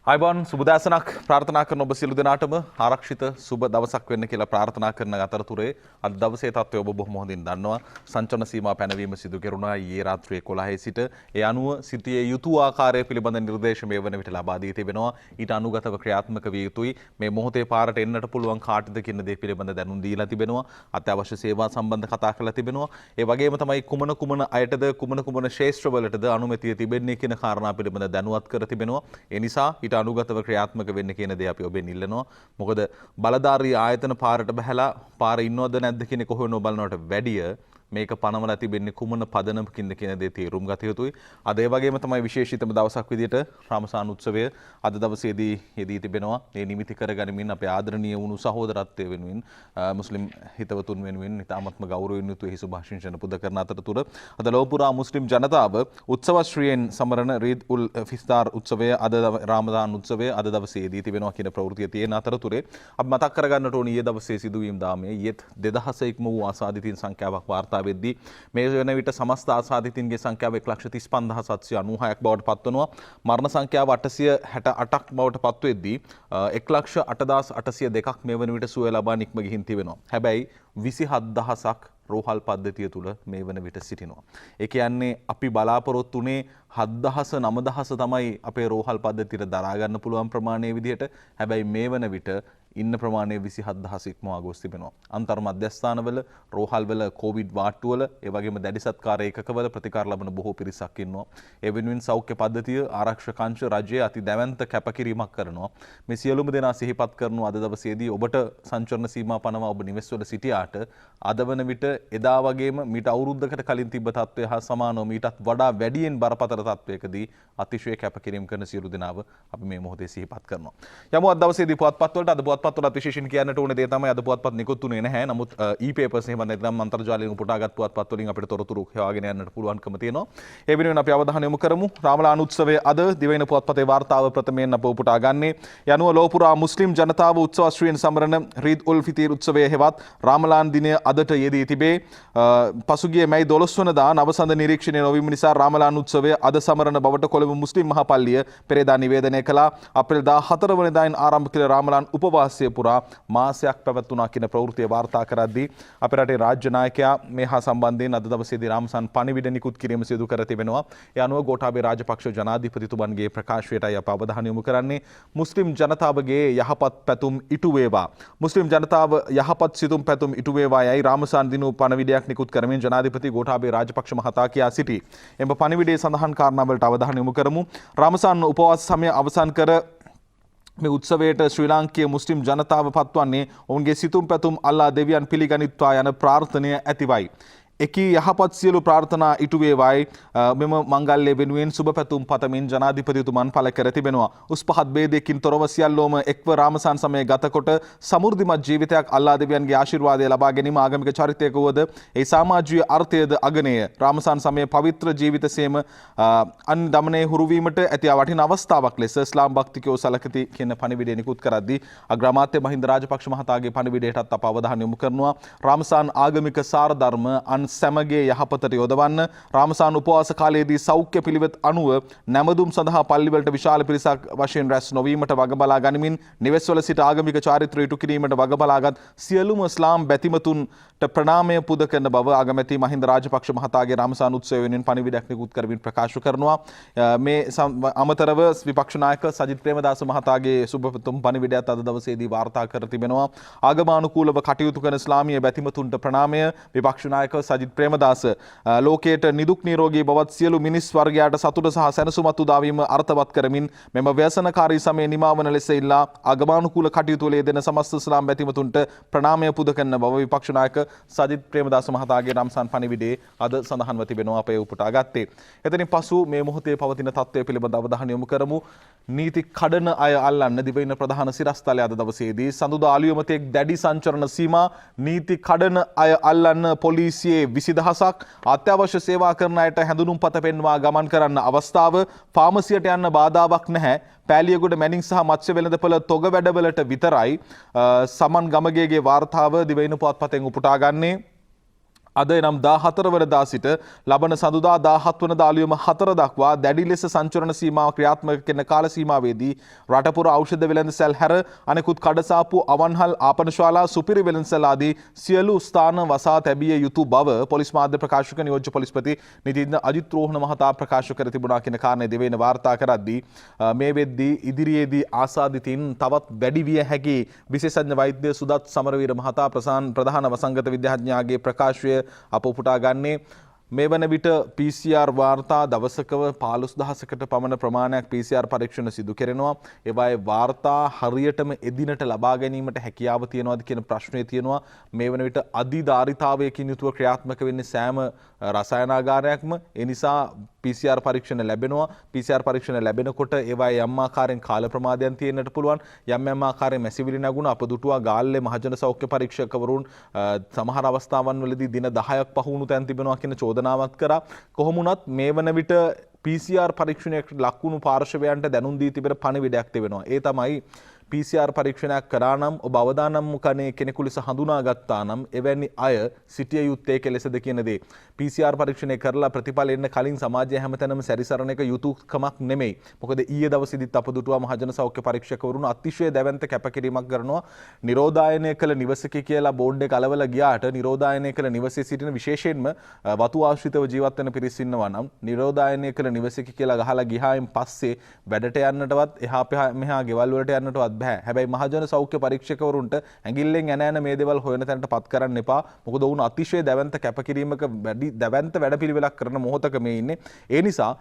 අයිබෝන් සුබදාසනක් ප්‍රාර්ථනා කරන ඔබ සියලු දෙනාටම ආරක්ෂිත සුබ දවසක් වෙන්න කියලා ප්‍රාර්ථනා කරන අතරතුරේ අද දවසේ තත්ත්වය ඔබ බොහොම හොඳින් දන්නවා. සංචලන සීමා පැනවීම සිදු කෙරුණා ඊයේ රාත්‍රියේ 11 සිට. ඒ අනුව සිටියේ යුතු ආකාරය පිළිබඳ නිර්දේශ මේ වන විට ලබා දී තිබෙනවා. ඊට අනුගතව ක්‍රියාත්මක විය යුතුයි. මේ මොහොතේ පාරට එන්නට පුළුවන් කාටද කියන දේ පිළිබඳ දැනුම් දීලා තිබෙනවා. අත්‍යවශ්‍ය සේවා සම්බන්ධ කතා කරලා තිබෙනවා. ඒ වගේම තමයි කුමන අයටද කුමන ක්ෂේත්‍රවලටද අනුමැතිය තිබෙන්නේ කියන කාරණා පිළිබඳ දැනුවත් කර තිබෙනවා. ඒ නිසා අනුගතව ක්‍රියාත්මක වෙන්න කියන දේ අපි ඔබෙන් ඉල්ලනවා. මොකද බලධාරී ආයතන පාරට බහැලා පාර ඉන්නවද නැද්ද කියන කොහොමද බලනවට වැඩිය මේක පනවලා තිබෙන්නේ කුමන පදනමකින්ද කියන දේ තීරුම් ගත යුතුයි. අද ඒ වගේම තමයි විශේෂිතම දවසක් විදිහට රාමසාන උත්සවය අද දවසේදී යෙදී තිබෙනවා. මේ නිමිති කරගනිමින් අපේ ආදරණීය වුණු සහෝදරත්වය වෙනුවෙන් මුස්ලිම් හිතවතුන් වෙනුවෙන් ඉතාමත්ම ගෞරවයෙන් යුතුව හිසුභාෂිංචන පුද කරන අතරතුර අද ලෝපුරා මුස්ලිම් ජනතාව උත්සවශ්‍රීයෙන් සමරන රීද් උල් ෆිස්තාර් උත්සවය අද රාමදාන් උත්සවය අද දවසේ යෙදී තිබෙනවා කියන ප්‍රවෘත්තිය තියෙන අතරතුරේ අපි මතක් කරගන්නට ඕනේ ඊයේ දවසේ සිදුවීම් දාමේ ඊයේත් 2000 ඉක්ම වූ ආසාදිතින් සංඛ්‍යාවක් වාර්තා වෙද්දී මේ වෙන විට සමස්ත ආසාදිතින්ගේ සංඛ්‍යාව 1,35,796ක් බවට පත්වනවා. මරණ සංඛ්‍යාව 868ක් බවට පත්වෙද්දී 1,08,802ක් මේ වන විට සුවය ලබා නික්ම ගිහින් තිබෙනවා. හැබැයි 27,000ක් රෝහල් පද්ධතිය තුල මේ වන විට සිටිනවා. ඒ කියන්නේ අපි බලාපොරොත්තු උනේ 7,000 9,000 තමයි අපේ රෝහල් පද්ධතියට දරා ගන්න පුළුවන් ප්‍රමාණයේ විදිහට. හැබැයි මේ වන විට ඉන්න ප්‍රමාණය 27,000 ඉක්මවා ගොස් තිබෙනවා. අන්තර් මධ්‍යස්ථානවල, රෝහල්වල, කොවිඩ් වාට්ටුවල, ඒ වගේම දැඩි සත්කාර ඒකකවල ප්‍රතිකාර ලබන බොහෝ පිරිසක් ඉන්නවා. ඒ වෙනුවෙන් සෞඛ්‍ය පද්ධතිය, ආරක්ෂක අංශ, රජය අති දැවැන්ත කැපකිරීමක් කරනවා. මේ සියලුම දෙනා සිහිපත් කරනු අද දවසේදී ඔබට සංචරණ සීමා පනවා ඔබ නිවෙස්වල සිටියාට අද වන විට එදා වගේම මීට අවුරුද්දකට කලින් තිබ්බ තත්ත්වය හා සමානව මීටත් වඩා වැඩියෙන් බරපතල තත්ත්වයකදී අතිශය කැපකිරීම කරන සියලු දෙනාව අපි මේ මොහොතේ සිහිපත් කරනවා. යමු අද දවසේදී පුවත්පත් වලට අද පුවත්පත් විශේෂයෙන් කියන්නට ඕනේ දේ තමයි අද පුවත්පත් නිකුත් වුණේ නැහැ. නමුත් e-papers එහෙම නැත්නම් අන්තර්ජාලයෙන් උපුටාගත් පුවත්පත් වලින් අපිට තොරතුරු හොයාගෙන යන්නට පුළුවන්කම තියෙනවා. ඒ වෙනුවෙන් අපි අවධානය යොමු කරමු. රාමලාන උත්සවයේ අද දිවයින පුවත්පතේ වාර්තාව ප්‍රථමයෙන් අප උපුටා ගන්නේ. යනුව ලෝපුරා මුස්ලිම් ජනතාව උත්සවශ්‍රීයෙන් සමරන රීද් උල් ෆිතීර් උත්සවයේ හෙවත් රාමලාන් දිනය අදට යෙදී තිබේ. පසුගිය මැයි 12 වනදා නවසඳ නිරීක්ෂණය නොවීම නිසා රාමලාන් උත්සවය අද සමරන බවට කොළඹ මුස්ලිම් මහා පල්ලිය පෙරේදා නිවේදනය කළා. අප්‍රේල් 14 වනදායින් ආරම්භ කළ රාමලාන් උපවාසය පුරා මාසයක් පැවැත්වුණා කියන ප්‍රවෘත්තිය වාර්තා කරද්දී අපේ රටේ රාජ්‍ය නායකයා මේ හා සම්බන්ධයෙන් අද දවසේදී රාමසාන් පණිවිඩ නිකුත් කිරීම සිදු කර තිබෙනවා. ඒ අනුව ගෝඨාභය රාජපක්ෂ ජනාධිපතිතුමන්ගේ ප්‍රකාශයටයි අප අවධානය යොමු කරන්නේ. මුස්ලිම් ජනතාවගේ යහපත් පැතුම් ඉටු වේවා. මුස්ලිම් ජනතාව යහපත් සිතුම් පැතුම් ඉටු වේවා යයි රාමසාන් දිනු පණිවිඩයක් නිකුත් කරමින් ජනාධිපති ගෝඨාභය රාජපක්ෂ මහතා කියා සිටි. එම පණිවිඩයේ සඳහන් කාරණාවලට අවධානය යොමු කරමු. රාමසාන් උපවාස සමය අවසන් කර මේ උත්සවයට ශ්‍රී ලාංකීය මුස්ලිම් ජනතාව පත්වන්නේ ඔවුන්ගේ සිතුම් පැතුම් අල්ලා දෙවියන් පිළිගනිත්වා යන ප්‍රාර්ථනය ඇතිවයි. එකී යහපත් සියලු ප්‍රාර්ථනා ඉටු වේවායි මෙම මංගල්‍ය වෙනුවෙන් සුබ පැතුම් පතමින් ජනාධිපතිතුමන් පළ කර තිබෙනවා. උස් පහත් ભેදයකින් තොරව සියල්ලෝම එක්ව රාමසාන් සමය ගතකොට සමෘද්ධිමත් ජීවිතයක් අල්ලා දෙවියන්ගේ ආශිර්වාදය ලබා ගැනීම ආගමික චරිතයක වුවද ඒ සමාජීය අර්ථයද අගනය. රාමසාන් සමය පවිත්‍ර ජීවිතසේම අන් දමනයේ හුරු වීමට ඇති වටින අවස්ථාවක් ලෙස ඉස්ලාම් භක්තිකයෝ සලකති කියන පණිවිඩය නිකුත් කරද්දී අග්‍රාමාත්‍ය මහින්ද රාජපක්ෂ මහතාගේ පණිවිඩයටත් අප අවධානය යොමු කරනවා. රාමසාන් ආගමික සාරධර්ම අන් සැමගේ යහපතට යොදවන්න. රාමසාන් උපවාස කාලයේදී සෞඛ්‍ය පිළිවෙත් අනුව නැමදුම් සඳහා පල්ලිවලට විශාල පිරිසක් වශයෙන් රැස් නොවීමට වග බලා ගනිමින් නිවෙස්වල සිට ආගමික චාරිත්‍ර ඉටු කිරීමට වග බලාගත් සියලුම ඉස්ලාම් බැතිමතුන්ට ප්‍රණාමය පුද කරන බව අගමැති මහින්ද රාජපක්ෂ මහතාගේ රාමසාන් උත්සවය වෙනුවෙන් පණිවිඩයක් නිකුත් කරමින් ප්‍රකාශ කරනවා. මේ අමතරව විපක්ෂ නායක සජිත් ප්‍රේමදාස මහතාගේ සුබ පැතුම් පණිවිඩයත් අද දවසේදී වාර්තා කර තිබෙනවා. ආගමානුකූලව කටයුතු කරන ඉස්ලාමීය බැතිමතුන්ට ප්‍රණාමය. විපක්ෂ නායක සජිත් ප්‍රේමදාස ලෝකයට නිදුක් නිරෝගී බවත් සියලු මිනිස් වර්ගයාට සතුට සහ සැනසුමත් උදා වීම අර්ථවත් කරමින් මෙම ව්‍යසනකාරී සමය නිමාවන ලෙස ඉල්ලා අගමානුකූල කටයුතු වල යෙදෙන සමස්ත ඉස්ලාම් බැතිමතුන්ට ප්‍රණාමය පුද කරන බව විපක්ෂ නායක සජිත් ප්‍රේමදාස මහතාගේ රාමසාන් පණිවිඩයේ අද සඳහන්ව තිබෙනවා අපේ උපුටා ගත්තේ. එතනින් පසු මේ මොහොතේ පවතින තත්ත්වය පිළිබඳ අවධානය යොමු කරමු. නීති කඩන අය අල්ලන්න දිවයින ප්‍රධාන සිරස්තලය අද දවසේදී සඳුදා අලුයමතෙක් දැඩි සංචරණ සීමා නීති කඩන අය අල්ලන්න පොලිසියේ 20,000ක් අත්‍යවශ්‍ය සේවා කරන අයට හැඳුනුම්පත පෙන්වා ගමන් කරන්න අවස්ථාව ෆාමසියට යන්න බාධාවක් නැහැ. පෑලියගොඩ මැනින් සහ මත්ස්‍ය වෙළඳපොළ තොග වැඩවලට විතරයි සමන් ගමගේගේ වාර්තාව දිවයින පුවත්පතෙන් උපුටා ගන්නේ. අද එනම් 14 වනදා සිට ලබන සඳුදා 17 වනදා අලුයම 4 දක්වා දැඩි ලෙස සංචරණ සීමාව ක්‍රියාත්මක කරන කාල සීමාවේදී රටපුර ඖෂධ වෙළඳසැල් හැර අනෙකුත් කඩසාප්පු අවන්හල් ආපනශාලා සුපිරි වෙළඳසැල් ආදී සියලු ස්ථාන වසා තැබිය යුතු බව පොලිස් මාධ්‍ය ප්‍රකාශක නියෝජ්‍ය පොලිස්පති නිතින් අජිත් රෝහණ මහතා ප්‍රකාශ කර තිබුණා කියන කාරණේ දෙවෙනි වාර්තා කරද්දී මේ වෙද්දී ඉදිරියේදී ආසාදිතින් තවත් වැඩි විය හැකි විශේෂඥ වෛද්‍ය සුදත් සමරවීර මහතා ප්‍රධාන වසංගත විද්‍යාඥයාගේ ප්‍රකාශය අප උපුටා ගන්නේ මේ වන විට PCR වාර්තා දවසකව 15000කට පමණ ප්‍රමාණයක් PCR පරීක්ෂණ සිදු කෙරෙනවා. ඒවායේ වාර්තා හරියටම එදිනට ලබා ගැනීමට හැකියාව තියනවාද කියන ප්‍රශ්නය තියෙනවා. මේ වන විට අධිධාරිතාවයකින් යුතුව ක්‍රියාත්මක වෙන්නේ සෑම රසායනාගාරයක්ම. ඒ නිසා PCR පරීක්ෂණ ලැබෙනවා. PCR පරීක්ෂණ ලැබෙනකොට ඒවායේ යම් ආකාරයෙන් කාල ප්‍රමාදයන් තියෙන්නට පුළුවන්. යම් ආකාරයෙන් මැසිවිලි නැගුණ අප දුටුවා ගාල්ලේ මහජන සෞඛ්‍ය පරීක්ෂකවරුන් සමහර අවස්ථාවන් වලදී දින 10ක් පහුණු තැන් තිබෙනවා කියන චෝදනාවක් කරා. කොහොම වුණත් මේ වන විට PCR පරීක්ෂණයකට ලක්වුණු පාර්ශවයන්ට දැනුම් දී තිබෙන පණිවිඩයක් තිබෙනවා. ඒ තමයි PCR පරීක්ෂණයක් කරා නම් ඔබ අවදානම් කණේ කෙනෙකු ලෙස හඳුනාගත්තා නම් එවැනි අය සිටිය යුත්තේ කෙලෙසද කියන දේ. PCR පරීක්ෂණය කරලා ප්‍රතිඵල එන්න කලින් සමාජය හැමතැනම සැරිසරන එක යුතුයකමක් නෙමෙයි. මොකද ඊයේ දවසේදීත් අප දුටුවා මහජන සෞඛ්‍ය පරීක්ෂකවරුන් අතිශය දැවැන්ත කැපකිරීමක් කරනවා. නිරෝධායනය කළ නිවසක කියලා බෝඩ් එක අලවලා ගියාට නිරෝධායනය කළ නිවසේ සිටින විශේෂයෙන්ම වතු ආශ්‍රිතව ජීවත් වෙන පිරිස් ඉන්නවා නම් නිරෝධායනය කළ නිවසක කියලා ගහලා ගියායින් පස්සේ වැඩට යන්නටවත් එහා මෙහා ගෙවල් වලට යන්නටවත් බෑ. හැබැයි මහජන සෞඛ්‍ය පරීක්ෂකවරුන්ට ඇඟිල්ලෙන් ඇන මේ දේවල් හොයන තැනට පත් කරන්න එපා. මොකද වුණ අතිශය දැවැන්ත කැපකිරීමක දැවැන්ත වැඩපිළිවෙලක් කරන මොහොතක මේ ඉන්නේ. ඒ නිසා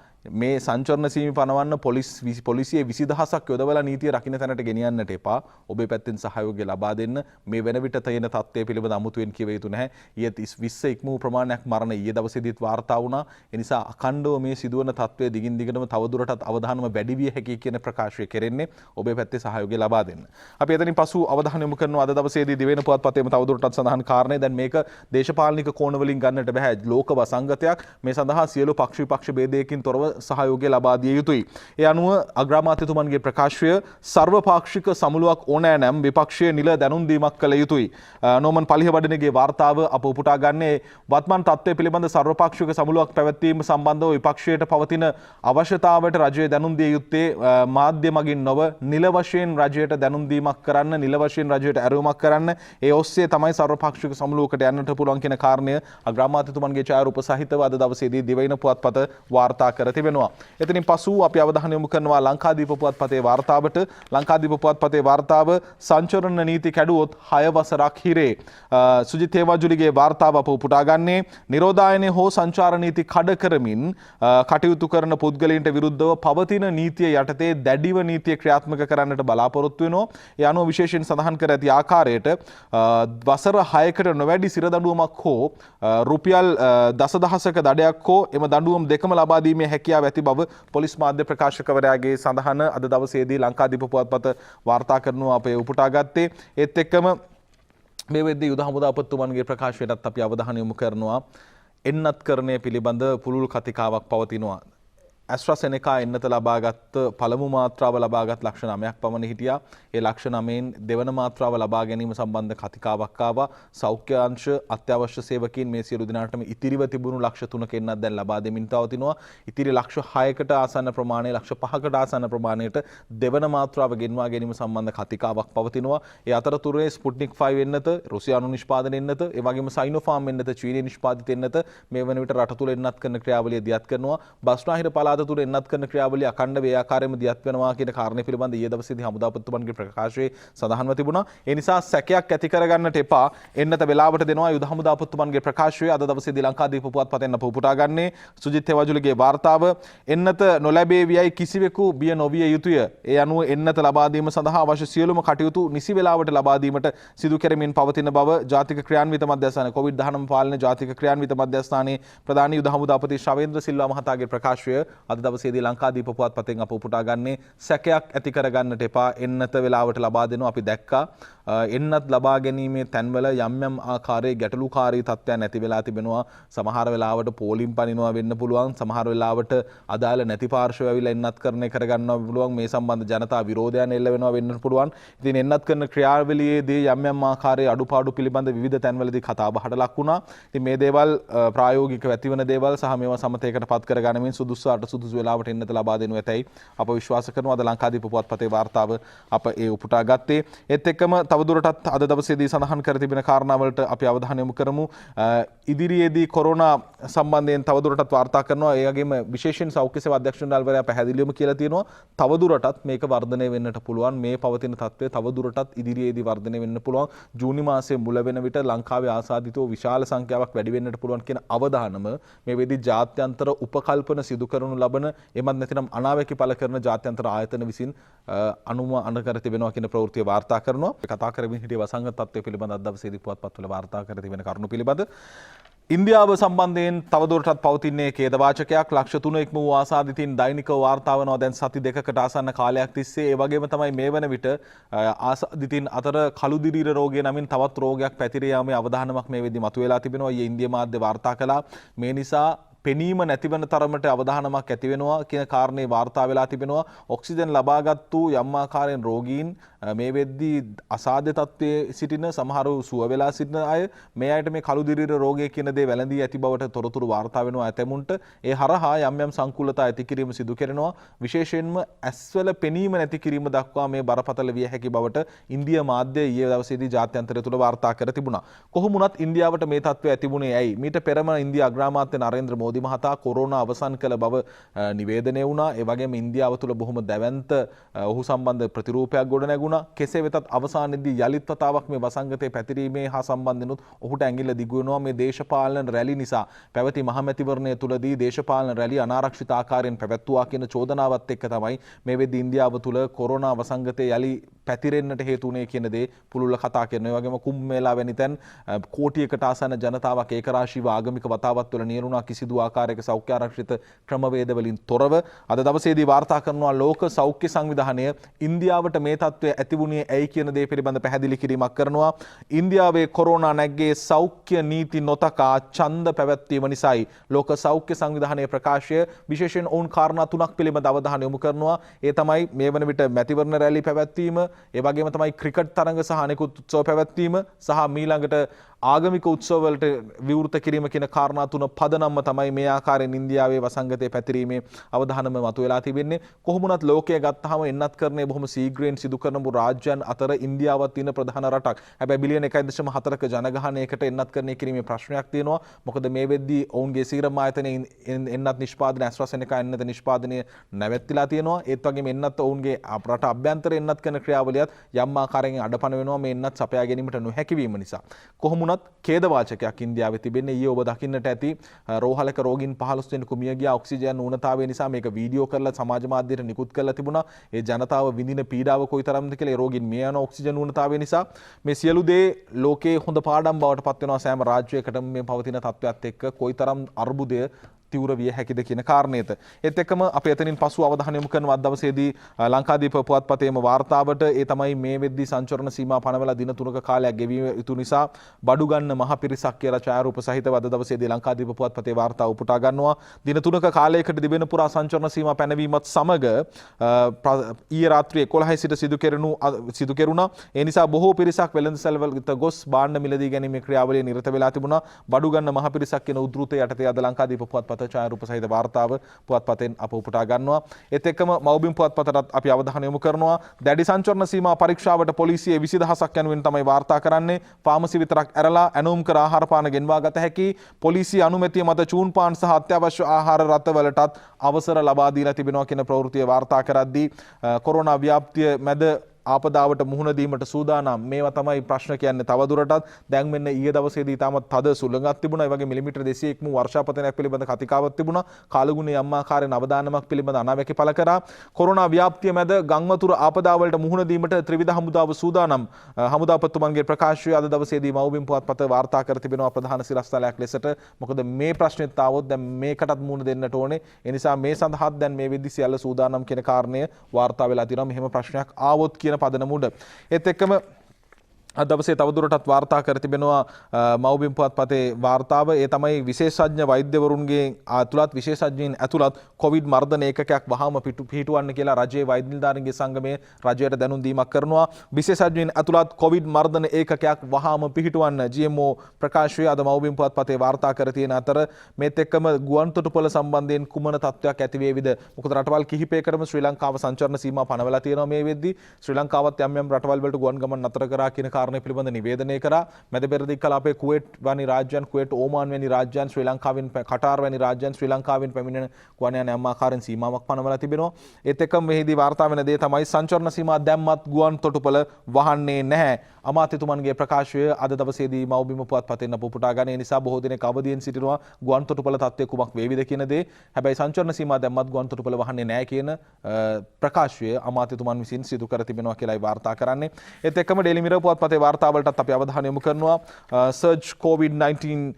මේ සංචරණ සීමි පනවන්න පොලිසිය 20000ක් යොදවලා නීතිය රකින්න තැනට ගෙනියන්නට එපා. ඔබේ පැත්තෙන් සහයෝගය ලබා දෙන්න. මේ වෙන විට තියෙන තත්ත්වය පිළිබඳ අමුතුවෙන් කිව යුතු නැහැ. ඊයේ 20 ඉක්මූ ප්‍රමාණයක් මරණ ඊයේ දවසේදීත් වාර්තා වුණා. ඒ නිසා අඛණ්ඩව මේ සිදුවන තත්ත්වය දිගින් දිගටම තවදුරටත් අවධානම වැඩි විය හැකි කියන ප්‍රකාශය කෙරෙන්නේ. ඔබේ පැත්තේ සහයෝගය ලබා දෙන්න. අපි එතනින් පසු අවධානය යොමු කරනවා අද දවසේදී දිවෙන පුවත්පතේම තවදුරටත් සඳහන් කාරණේ. දැන් මේක දේශපාලනික කෝණ වලින් ගන්නට බෑ. ලෝක වසංගතයක්. මේ සඳහා සියලු පක්ෂ විපක්ෂ ભેදයකින් තොරව සහයෝගය ලබා දිය යුතුයි. ඒ අනුව අග්‍රාමාත්‍යතුමන්ගේ ප්‍රකාශය සර්වපාක්ෂික සමුළුවක් ඕනෑ නම් විපක්ෂයේ නිල දැනුම් දීමක් කළ යුතුයි. නෝමන් පලිහවඩනගේ වාර්තාව අප උපුටා ගන්නේ වත්මන් තත්ත්වය පිළිබඳ සර්වපාක්ෂික සමුළුවක් පැවැත්වීම සම්බන්ධව විපක්ෂයට පවතින අවශ්‍යතාවයට රජය දැනුම් දිය යුත්තේ මාධ්‍ය මගින් නොව නිල වශයෙන් රජයට දැනුම් දීමක් කරන්න, නිල වශයෙන් රජයට ඇරයුමක් කරන්න. ඒ ඔස්සේ තමයි සර්වපාක්ෂික සමුළුවකට යන්නට පුළුවන් කියන කාරණය අග්‍රාමාත්‍යතුමන්ගේ ඡායාරූප සහිතව අද දවසේදී දිවයින පුවත්පත වාර්තා කර තිබෙනවා. එතනින් පසු අපි අවධානය යොමු කරනවා ලංකාදීප පුවත්පතේ වාර්තාවට. ලංකාදීප පුවත්පතේ වාර්තාව සංචරණ නීති කැඩුවොත් 6 වසරක් හිරේ. සුජිත් හේවාජුලිගේ වාර්තාව අප උපුටා ගන්නේ නිරෝධායනය හෝ සංචාර නීති කඩ කරමින් කටයුතු කරන පුද්ගලයන්ට විරුද්ධව පවතින නීතිය යටතේ දැඩිව නීතිය ක්‍රියාත්මක කරන්නට බලාපොරොත්තු වෙනවා. ඒ අනුව විශේෂයෙන් සඳහන් කර ඇති ආකාරයට වසර 6කට නොවැඩි සිරදඬුවමක් හෝ රුපියල් දසදහසක දඩයක් හෝ එම දඬුවම් දෙකම ලබා දීමේ හැකියාව ඇති බව පොලිස් මාධ්‍ය ප්‍රකාශකවරයාගේ සඳහන අද දවසේදී ලංකාදීප පුවත්පත වාර්තා කරනවා අපේ උපුටා ගත්තේ. ඒත් එක්කම මේ වෙද්දී යුද හමුදාපතිතුමන්ගේ ප්‍රකාශයටත් අපි අවධානය යොමු කරනවා. එන්නත්කරණය පිළිබඳ පුළුල් කතිකාවක් පවතිනවා. ඇස්ට්‍රාසෙනෙකා එන්නත ලබාගත් පළමු මාත්‍රාව ලබාගත් ලක්ෂ 9ක් පමණ හිටියා. ඒ ලක්ෂ 9න් දෙවන මාත්‍රාව ලබා ගැනීම සම්බන්ධ කතිකාවක් ආවා. සෞඛ්‍ය අංශ අත්‍යවශ්‍ය සේවකීන් මේ සියලු දිනාටම ඉතිරිව තිබුණු ලක්ෂ 3ක එන්නත් දැන් ලබා දෙමින් පවතිනවා. ඉතිරි ලක්ෂ 6කට ආසන්න ප්‍රමාණය, ලක්ෂ 5කට ආසන්න ප්‍රමාණයට දෙවන මාත්‍රාව ගෙන්වා ගැනීම සම්බන්ධ කතිකාවක් පවතිනවා. ඒ අතරතුරේ ස්පුට්නික් 5 එන්නත, රුසියානු නිෂ්පාදන එන්නත, ඒ වගේම සයිනෝෆාර්ම් එන්නත, චීනීය නිෂ්පාදිත එන්නත මේ වන විට රට තුල එන්නත් කරන ක්‍රියාවලිය දියත් කරනවා. බස්නාහිර පළාත තුර එන්නත් කරන ක්‍රියාවලිය අඛණ්ඩව ඒ ආකාරයෙන්ම දියත් වෙනවා කියන කාරණේ පිළිබඳ ඊයේ දවසේදී හමුදාපතිතුමන්ගේ ප්‍රකාශයේ සඳහන්ව තිබුණා. ඒ නිසා සැකයක් ඇති කරගන්නට එපා. එන්නත වෙලාවට දෙනවා යුද හමුදාපතිතුමන්ගේ ප්‍රකාශය අද දවසේදී ලංකාදීප පුවත්පතෙන් අප උපුටා ගන්නේ සුජිත් හේවාජුලිගේ වාර්තාව. එන්නත නොලැබේවියයි කිසිවෙකු බිය නොවිය යුතුය. ඒ අනුව එන්නත ලබා දීම සඳහා අවශ්‍ය සියලුම කටයුතු නිසි වේලාවට ලබා දීමට සිදු කෙරෙමින් පවතින බව ජාතික ක්‍රියාන්විත මධ්‍යස්ථාන COVID-19 පාලන ජාතික ක්‍රියාන්විත මධ්‍යස්ථානයේ ප්‍රධාන යුද හමුදාපති ශවේන්ද්‍ර සිල්වා මහතාගේ ප්‍රකාශය අද දවසේදී ලංකාදීප පුවත්පතෙන් අප උපුටා ගන්නේ සැකයක් ඇති කරගන්නට එපා එන්නත වෙලාවට ලබා දෙනවා. අපි දැක්කා එන්නත් ලබා ගැනීමේ තැන්වල යම් ආකාරයේ ගැටලුකාරී තත්ත්වයන් ඇති වෙලා තිබෙනවා. සමහර වෙලාවට පෝලිම් පනිනවා වෙන්න පුළුවන්. සමහර වෙලාවට අදාළ නැති පාර්ශව ඇවිල්ලා එන්නත්කරණය කරගන්නවා පුළුවන්. මේ සම්බන්ධ ජනතා විරෝධයන් එල්ල වෙනවා වෙන්න පුළුවන්. ඉතින් එන්නත් කරන ක්‍රියාවලියේදී යම් ආකාරයේ අඩුපාඩු පිළිබඳ විවිධ තැන්වලදී කතා බහට ලක් වුණා. ඉතින් මේ දේවල් ප්‍රායෝගිකව ඇතිවන දේවල් සහ මේවා සමතයකට පත් කර ගනිමින් සුදුසුට සුදුසු වෙලාවට එන්නත ලබා දෙනු ඇතැයි අප විශ්වාස කරනවා. අද ලංකාදීප පුවත්පතේ වාර්තාව අප ඒ උපුටා ගත්තේ. ඒත් එක්කම තවදුරටත් අද දවසේදී සඳහන් කර තිබෙන කාරණාවලට අපි අවධානය යොමු කරමු. ඉදිරියේදී කොරෝනා සම්බන්ධයෙන් තවදුරටත් වාර්තා කරනවා. ඒ වගේම විශේෂයෙන් සෞඛ්‍ය සේවා අධ්‍යක්ෂ ජනරාල්වරයා පැහැදිලිවම කියලා තියෙනවා තවදුරටත් මේක වර්ධනය වෙන්නට පුළුවන්. මේ පවතින තත්ත්වය තවදුරටත් ඉදිරියේදී වර්ධනය වෙන්න පුළුවන්. ජූනි මාසයේ මුල වෙන විට ලංකාවේ ආසාදිතව විශාල සංඛ්‍යාවක් වැඩි වෙන්නට පුළුවන් කියන අවධානම මේ වෙද්දී ජාත්‍යන්තර උපකල්පන සිදු කරනු ලබන එමත් නැතිනම් අනාවැකි පළ කරන ජාත්‍යන්තර ආයතන විසින් අනුමාන කර තිබෙනවා කියන ප්‍රවෘත්තිය වාර්තා කරනවා. කතා කරමින් හිටිය වසංගත තත්ත්වය පිළිබඳ අද දවසේදී පුවත්පත්වල වාර්තා කර තිබෙන කරුණු පිළිබඳ ඉන්දියාව සම්බන්ධයෙන් තවදුරටත් පවතින්නේ ඛේදවාචකයක්. ලක්ෂ 3ක් වූ ආසාදිතින් දෛනිකව වාර්තා වෙනවා දැන් සති දෙකකට ආසන්න කාලයක් තිස්සේ. ඒ වගේම තමයි මේ වන විට ආසාදිතින් අතර කළුදිරීර රෝගය නමින් තවත් රෝගයක් පැතිර යාමේ අවධානමක් මේ වෙද්දී මතුවලා තිබෙනවා. ඊයේ ඉන්දියා මාධ්‍ය වාර්තා කළා. මේ නිසා පෙනීම නැතිවන තරමට අවධානමක් ඇති වෙනවා කියන කාරණේ වාර්තා වෙලා තිබෙනවා. ඔක්සිජන් ලබාගත්තු යම් ආකාරයෙන් රෝගීන් මේ වෙද්දී අසාධ්‍ය තත්ත්වයේ සිටින සමහරු සුව වෙලා සිටින අය මේ අයට මේ කළුදිරීර රෝගය කියන දේ වැළඳී ඇති බවට තොරතුරු වාර්තා වෙනවා. ඇතැමුන්ට ඒ හරහා යම් සංකූලතා ඇති කිරීම සිදු කරනවා. විශේෂයෙන්ම ඇස්වල පෙනීම නැති කිරීම දක්වා මේ බරපතල විය හැකි බවට ඉන්දියා මාධ්‍ය ඊයේ දවසේදී ජාත්‍යන්තරය තුල වාර්තා කර තිබුණා. කොහොම වුණත් ඉන්දියාවට මේ තත්ත්වය ඇතිබුණේ ඇයි? මීට පෙරම ඉන්දියා අග්‍රාමාත්‍ය නරේන්ද්‍ර මෝදි මහතා කොරෝනා අවසන් කළ බව නිවේදනය වුණා. ඒ වගේම ඉන්දියාව තුළ බොහොම දැවැන්ත ඔහු සම්බන්ධ ප්‍රතිරූපයක් ගොඩනැගුණා. කෙසේ වෙතත් අවසානයේදී යලිත් වතාවක් මේ වසංගතය පැතිරීමේ හා සම්බන්ධනොත් ඔහුට ඇඟිල්ල දිගු වෙනවා. මේ දේශපාලන රැලි නිසා පැවති මහමැතිවරණය තුලදී දේශපාලන රැලි අනාරක්ෂිත ආකාරයෙන් පැවැත්වුවා කියන චෝදනාවත් එක්ක තමයි මේ වෙද්දී ඉන්දියාව තුළ කොරෝනා වසංගතය යලි පැතිරෙන්නට හේතු වුණේ කියන දේ පුළුල්ල කතා කරනවා. ඒ වගේම කුම්භ මේලා වැනි තැන් කෝටියකට ආසන්න ජනතාවක් ඒකරාශීව ආගමික වතාවත් වල නියරුණා කිසිදු ආකාරයක සෞඛ්‍ය ආරක්ෂිත ක්‍රමවේද වලින් තොරව. අද දවසේදී වාර්තා කරනවා ලෝක සෞඛ්‍ය සංවිධානය ඉන්දියාවට මේ තත්ත්වය ඇතිවුණේ ඇයි කියන දේ පිළිබඳ පැහැදිලි කිරීමක් කරනවා. ඉන්දියාවේ කොරෝනා නැග්ගේ සෞඛ්‍ය නීති නොතකා ඡන්ද පැවැත්වීම නිසායි. ලෝක සෞඛ්‍ය සංවිධානයේ ප්‍රකාශය විශේෂයෙන් ඔවුන් කාරණා තුනක් පිළිබඳ අවධානය යොමු කරනවා. ඒ තමයි මේ වන විට මැතිවරණ රැලි පැවැත්වීම, ඒ වගේම තමයි ක්‍රිකට් තරඟ සහ අනෙකුත් උත්සව පැවැත්වීම සහ මීළඟට ආගමික උත්සවවලට විවෘත කිරීම කියන කාරණා තුන පදනම්ම තමයි මේ ආකාරයෙන් ඉන්දියාවේ වසංගතය පැතිරීමේ අවධානම මතුවලා තිබෙන්නේ. කොහොම වුණත් ලෝකය ගත්තාම එන්නත්කරණය බොහොම ශීඝ්‍රයෙන් සිදු කරන රාජ්‍යයන් අතර ඉන්දියාවත් තියෙන ප්‍රධාන රටක්. හැබැයි බිලියන 1.4ක ජනගහනයකට එන්නත්කරණය කිරීමේ ප්‍රශ්නයක් තියෙනවා. මොකද මේ වෙද්දී ඔවුන්ගේ සීරම් ආයතනයේ එන්නත් නිෂ්පාදනය AstraZeneca එන්නත නිෂ්පාදනය නැවැත්තිලා තියෙනවා. ඒත් වගේම එන්නත් ඔවුන්ගේ රට අභ්‍යන්තර එන්නත් කරන ක්‍රියාවලියත් යම් ආකාරයෙන් අඩපණ වෙනවා මේ එන්නත් සපයා ගැනීමට නොහැකි වීම නිසා. කොහොම ඛේදවාචකයක් ඉන්දියාවේ තිබෙන්නේ. ඊයේ ඔබ දකින්නට ඇති රෝහලක රෝගීන් 15 දෙනෙකු මිය ගියා ඔක්සිජන් ඌනතාවය නිසා. මේක වීඩියෝ කරලා සමාජ මාධ්‍යයට නිකුත් කරලා තිබුණා. ඒ ජනතාව විඳින පීඩාව කොයිතරම්ද කියලා. ඒ රෝගීන් මිය යන ඔක්සිජන් ඌනතාවය නිසා. මේ සියලු දේ ලෝකේ හොඳ පාඩම් බවට පත් වෙනවා සෑම රාජ්‍යයකටම මේ පවතින තත්ත්වයක් එක්ක කොයිතරම් අර්බුදය තීව්‍ර විය හැකිද කියන කාරණේත. ඒත් එක්කම අපි එතනින් පසු අවධානය යොමු කරන අද දවසේදී ලංකාදීප පුවත්පතේම වාර්තාවට ඒ තමයි මේ වෙද්දී සංචරණ සීමා පනවලා දින 3ක කාලයක් ගෙවිය යුතු නිසා බඩු ගන්න මහ පිරිසක් කියලා ඡායාරූප සහිතව අද දවසේදී ලංකාදීප පුවත්පතේ වාර්තාව උපුටා ගන්නවා. දින 3ක කාලයකට දිවෙන පුරා සංචරණ සීමා පැනවීමත් සමග ඊයේ රාත්‍රියේ 11 සිට සිදු කෙරුණා. ඒ නිසා බොහෝ පිරිසක් වෙළඳසැල්වලට ගොස් භාණ්ඩ මිලදී ගැනීමේ ක්‍රියාවලියේ නිරත වෙලා තිබුණා. බඩු ගන්න මහ පිරිසක් කියන උද්ෘතය යටතේ අද ලංකාදීප පුවත්පත ඡායාරූප සහිත වාර්තාව පුවත්පතෙන් අප උපුටා ගන්නවා. ඒත් එක්කම මව්බිම් පුවත්පතටත් අපි අවධානය යොමු කරනවා. දැඩි සංචරණ සීමා පරීක්ෂාවට පොලිසිය 20000ක් යනුවෙන් තමයි වාර්තා කරන්නේ. ෆාමසි විතරක් ඇරලා ඇනුම් කර ආහාර පාන ගෙන්වා ගත හැකි. පොලිසිය අනුමැතිය මත චූන් පාන් සහ අත්‍යවශ්‍ය ආහාර රථවලටත් අවසර ලබා දීලා තිබෙනවා කියන ප්‍රවෘත්තිය වාර්තා කරද්දී කොරෝනා ව්‍යාප්තිය මැද ආපදාවට මුහුණ දීමට සූදානම් මේවා තමයි ප්‍රශ්න කියන්නේ. තවදුරටත් දැන් මෙන්න ඊයේ දවසේදී තාමත් තද සුළඟක් තිබුණා. ඒ වගේ මිලිමීටර් 200ක් වූ වර්ෂාපතනයක් පිළිබඳ කතිකාවක් තිබුණා. කාලගුණයේ අම්මාකාරයෙන් අවදානමක් පිළිබඳ අනාවැකි පළ කරා. කොරෝනා ව්‍යාප්තිය මැද ගංවතුර ආපදාවලට මුහුණ දීමට ත්‍රිවිධ හමුදාව සූදානම්. හමුදාපතිතුමන්ගේ ප්‍රකාශය අද දවසේදී මව්බිම් පුවත්පත වාර්තා කර තිබෙනවා ප්‍රධාන සිරස්තලයක් ලෙසට. මොකද මේ ප්‍රශ්නෙත් ආවොත් දැන් මේකටත් මුහුණ දෙන්නට ඕනේ. ඒ නිසා මේ සඳහාත් දැන් මේ වෙද්දි සියල්ල සූදානම් කියන කාරණය වාර්තා වෙලා තියෙනවා. මෙහෙම ප්‍රශ්නයක් ආවොත් කියන පදනම උඩ. ඒත් එක්කම අද දවසේ තවදුරටත් වාර්තා කර තිබෙනවා මව්බිම් පුවත්පතේ වාර්තාව. ඒ තමයි විශේෂඥ වෛද්‍යවරුන්ගේ ඇතුළත් විශේෂඥයින් ඇතුළත් කොවිඩ් මර්ධන ඒකකයක් වහාම පිහිටුවන්න කියලා රජයේ වෛද්‍ය නිලධාරීන්ගේ සංගමය රජයට දැනුම් දීමක් කරනවා. විශේෂඥයින් ඇතුළත් කොවිඩ් මර්ධන ඒකකයක් වහාම පිහිටුවන්න GMO ප්‍රකාශය අද මව්බිම් පුවත්පතේ වාර්තා කර තියෙන අතර මේත් එක්කම ගුවන්තොටුපළ සම්බන්ධයෙන් කුමන තත්ත්වයක් ඇති වේවිද? මොකද රටවල් කිහිපයකටම ශ්‍රී ලංකාව සංචරණ සීමා පනවලා තියෙනවා මේ වෙද්දී. ශ්‍රී ලංකාවත් යම් යම් රටවල් වලට ගුවන් ගමන් නතර කරා කියන කාරණය පිළිබඳ නිවේදනය කරා. මැද පෙරදිග කලාපයේ කුවේට් වැනි රාජ්‍යයන්, කුවේට් ඕමාන් වැනි රාජ්‍යයන්, ශ්‍රී ලංකාවෙන් කටාර් වැනි රාජ්‍යයන් ශ්‍රී ලංකාවෙන් පැමිණෙන ගුවන් යාන යම් ආකාරයෙන් සීමාවක් පනවලා තිබෙනවා. ඒත් එක්කම මෙහිදී වාර්තා වෙන දේ තමයි සංචරණ සීමා දැම්මත් ගුවන් තොටුපළ වහන්නේ නැහැ. අමාත්‍යතුමන්ගේ ප්‍රකාශය අද දවසේදී මව්බිම පුවත්පතෙන් අප උපුටා ගන්න. ඒ නිසා බොහෝ දෙනෙක් අවදියෙන් සිටිනවා ගුවන් තොටුපළ තත්ත්වය කුමක් වේවිද කියන දේ. හැබැයි සංචරණ සීමා දැම්මත් ගුවන් තොටුපළ වහන්නේ නැහැ කියන ප්‍රකාශය අමාත්‍යතුමන් විසින් සිදු කර තිබෙනවා කියලායි වාර්තා කරන්නේ. ඒත් එක්කම ඩේලි මිරර් පුවත්පතේ වාර්තාවලටත් අපි අවධානය යොමු කරනවා. surge COVID-19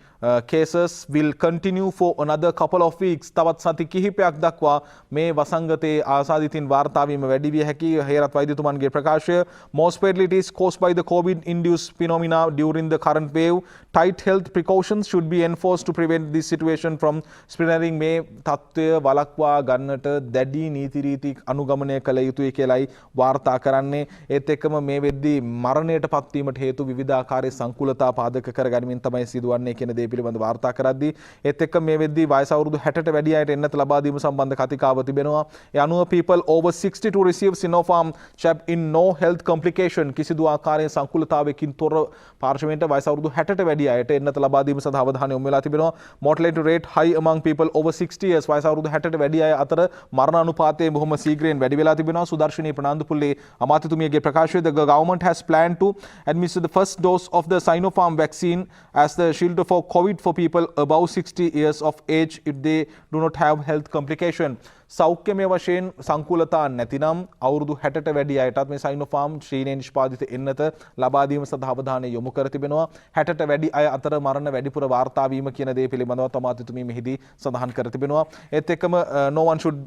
cases will continue for another couple of weeks. තවත් සති කිහිපයක් දක්වා මේ වසංගතයේ ආසාදිතින් වාර්තා වීම වැඩි විය හැකි හේරත් වෛද්‍යතුමන්ගේ ප්‍රකාශය. most likely it is caused by the COVID induced phenomena during the current wave. Tight health precautions should be enforced to prevent this situation from spreading. මේ තත්ත්වය වළක්වා ගන්නට දැඩි නීති රීති අනුගමනය කළ යුතුයි කියලායි වාර්තා කරන්නේ. ඒත් එක්කම මේ වෙද්දී මරණයට පත්වීමට හේතු විවිධාකාරයේ සංකූලතා පාදක කරගැනීමෙන් තමයි සිදුවන්නේ කියන දේ පිළිබඳ වාර්තා කරද්දී ඒත් එක්ක මේ වෙද්දී වයස අවුරුදු 60ට වැඩි අයට එන්නත ලබා දීම සම්බන්ධ කතිකාව තිබෙනවා. ඒ අනුව people over 60 to receive Sinopharm jab in no health complication. කිසිදු ආකාරයේ සංකූලතාවයකින් තොර පාර්ශවයෙන්ට වයස අවුරුදු 60ට වැඩි අයට එන්නත ලබා දීම සඳහා අවධානය යොමු වෙලා තිබෙනවා. mortality rate high among people over 60 years. වයස අවුරුදු 60ට වැඩි අය අතර මරණ අනුපාතය බොහොම ශීඝ්‍රයෙන් වැඩි වෙලා තිබෙනවා. සුදර්ශනී ප්‍රනාන්දුපුල්ලේ අමාත්‍යතුමියගේ ප්‍රකාශය the government has planned to administer the first dose of the Sinopharm vaccine as the shield for COVID for people above 60 years of age if they do not have health complication. සෞඛ්‍යමය වශයෙන් සංකූලතා නැතිනම් අවුරුදු 60ට වැඩි අයටත් මේ Sinopharm ශ්‍රීනේ නිෂ්පාදිත එන්නත ලබා දීම සඳහා අවධානය යොමු කර තිබෙනවා. 60ට වැඩි අය අතර මරණ වැඩිපුර වාර්තා වීම කියන දේ පිළිබඳව අමාත්‍යතුමිය මෙහිදී සඳහන් කර තිබෙනවා. ඒත් එක්කම no one should